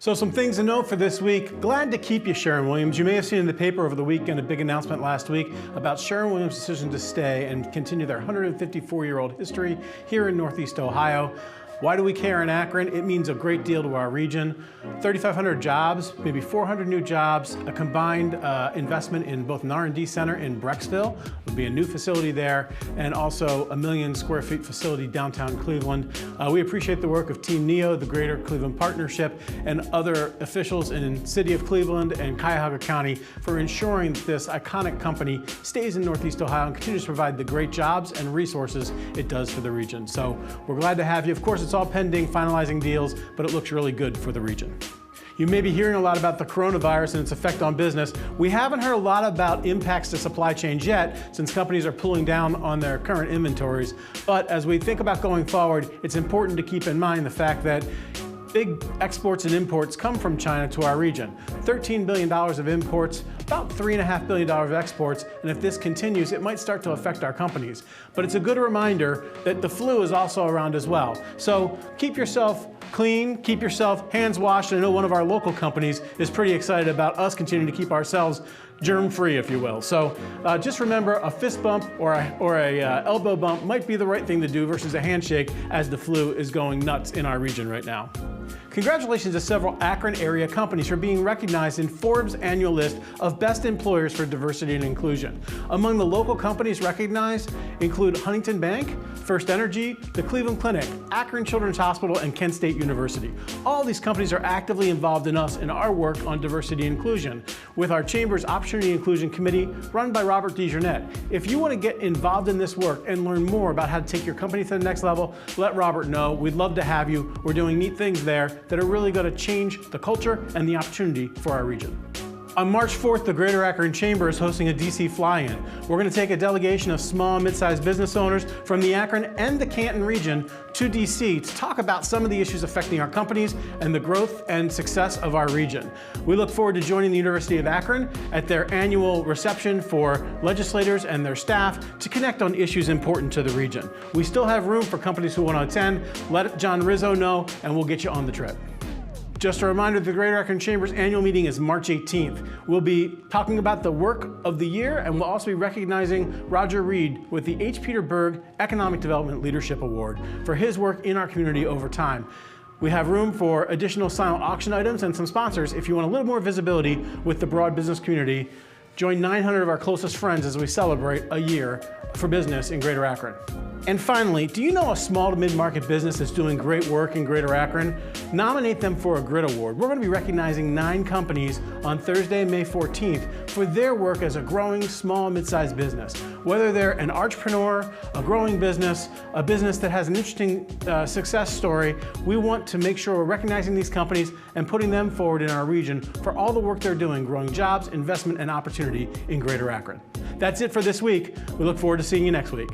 So some things to note for this week. Glad to keep you, Sherwin-Williams. You may have seen in the paper over the weekend a big announcement last week about Sherwin-Williams' decision to stay and continue their 154-year-old history here in Northeast Ohio. Why do we care in Akron? It means a great deal to our region. 3,500 jobs, maybe 400 new jobs, a combined investment in both an R&D center in Brecksville, would be a new facility there, and also a 1 million square feet facility downtown Cleveland. We appreciate the work of Team NEO, the Greater Cleveland Partnership, and other officials in City of Cleveland and Cuyahoga County for ensuring that this iconic company stays in Northeast Ohio and continues to provide the great jobs and resources it does for the region. So we're glad to have you. Of course, it's all pending finalizing deals, but it looks really good for the region. You may be hearing a lot about the coronavirus and its effect on business. We haven't heard a lot about impacts to supply chains yet, since companies are pulling down on their current inventories. But as we think about going forward, it's important to keep in mind the fact that big exports and imports come from China to our region. $13 billion of imports, about $3.5 billion of exports, and if this continues, it might start to affect our companies. But it's a good reminder that the flu is also around as well. So keep yourself clean, keep yourself hands washed. I know one of our local companies is pretty excited about us continuing to keep ourselves germ-free, if you will. So just remember, a fist bump or a elbow bump might be the right thing to do versus a handshake, as the flu is going nuts in our region right now. Congratulations to several Akron area companies for being recognized in Forbes' annual list of best employers for diversity and inclusion. Among the local companies recognized include Huntington Bank, First Energy, the Cleveland Clinic, Akron Children's Hospital, and Kent State University. All these companies are actively involved in our work on diversity and inclusion with our Chamber's Opportunity Inclusion Committee run by Robert DeJournette. If you want to get involved in this work and learn more about how to take your company to the next level, let Robert know. We'd love to have you. We're doing neat things there that are really going to change the culture and the opportunity for our region. On March 4th, the Greater Akron Chamber is hosting a DC fly-in. We're going to take a delegation of small and mid-sized business owners from the Akron and the Canton region to DC to talk about some of the issues affecting our companies and the growth and success of our region. We look forward to joining the University of Akron at their annual reception for legislators and their staff to connect on issues important to the region. We still have room for companies who want to attend. Let John Rizzo know and we'll get you on the trip. Just a reminder, the Greater Akron Chamber's annual meeting is March 18th. We'll be talking about the work of the year, and we'll also be recognizing Roger Reed with the H. Peter Berg Economic Development Leadership Award for his work in our community over time. We have room for additional silent auction items and some sponsors if you want a little more visibility with the broad business community. Join 900 of our closest friends as we celebrate a year for business in Greater Akron. And finally, do you know a small to mid-market business that's doing great work in Greater Akron? Nominate them for a Grit Award. We're going to be recognizing 9 companies on Thursday, May 14th for their work as a growing small and mid-sized business. Whether they're an entrepreneur, a growing business, a business that has an interesting success story, we want to make sure we're recognizing these companies and putting them forward in our region for all the work they're doing, growing jobs, investment, and opportunity in Greater Akron. That's it for this week. We look forward to seeing you next week.